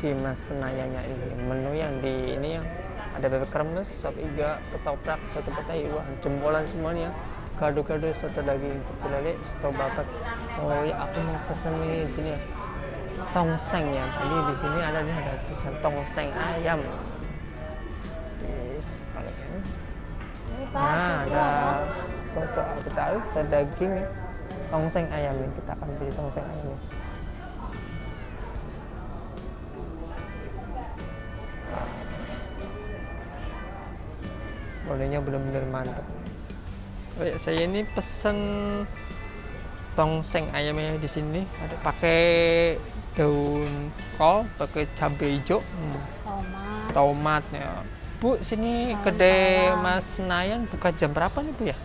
di Mas Senayannya ini. Menu yang di ini yang ada bebek kremes, sop iga, ketoprak, soto petai, wah jempolan semuanya. Gado-gado, soto daging, pecel lele, soto batak. Oh ya, aku mau pesen nih di sini ya. Tongseng ya. Tadi di sini ada tulisan tongseng ayam. Yes, paling ini. Nah, ada soto betawi, ada daging ya. Tongseng ayam ini, kita akan pilih tongseng ayam ini. Bolehnya benar-benar mantap. Oh ya, saya ini pesen tongseng ayamnya di sini. Ada pakai daun kol, pakai cabai hijau, tomat ya. Bu, sini kedai Mas Senayan buka jam berapa nih Bu ya?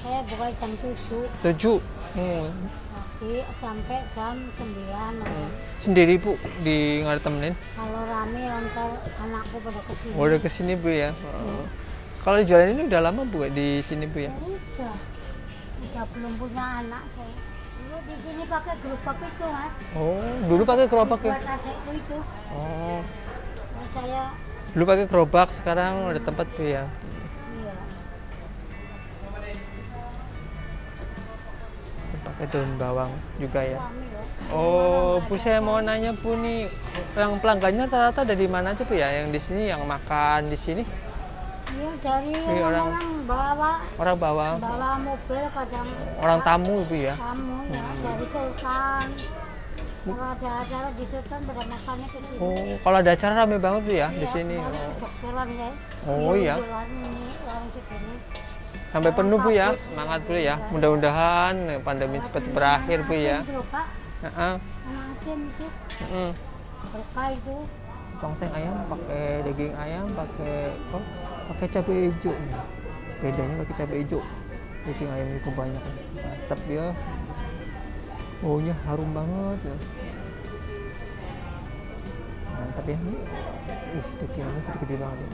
Saya buka jam 7. 7. Tapi sampai jam 9. Sendiri Bu, di nggak ada temenin? Kalau rame ntar anakku pada kesini. Oh, udah kesini Bu ya. Kalau jualan ini udah lama Bu di sini Bu ya? Udah belum punya anak saya. Dulu di sini pakai gerobak itu Mas. Oh, dulu pakai gerobak ya? Buat adekku itu. Oh, Nah, saya dulu pakai gerobak, sekarang udah tempat Bu ya? iya. Pakai daun bawang juga ya. Rame loh. Oh, Bu, saya mau nanya Bu nih, yang pelanggannya rata-rata dari mana aja Bu ya? Yang di sini, yang makan di sini? Iya dari Ini orang orang bawa mobil kadang orang tamu Bu ya? tamu ya dari Sultan. Kalau ada acara di Sultan pada makannya ke sini. Oh, kalau ada acara rame banget Bu ya di sini. Dokteran ya. Oh iya. Ini orang segini. Sampai penuh Bu ya, semangat Bu ya. Mudah-mudahan pandemi cepat berakhir Bu ya. Anak asin itu. Berkah itu. Tongseng ayam pakai daging ayam, pakai cabai hijau. Bedanya pakai cabai hijau. Daging ayam itu kebanyakan. Mantap ya. Baunya harum banget ya. Mantap ya. Daging ayamnya gede-gede banget ya.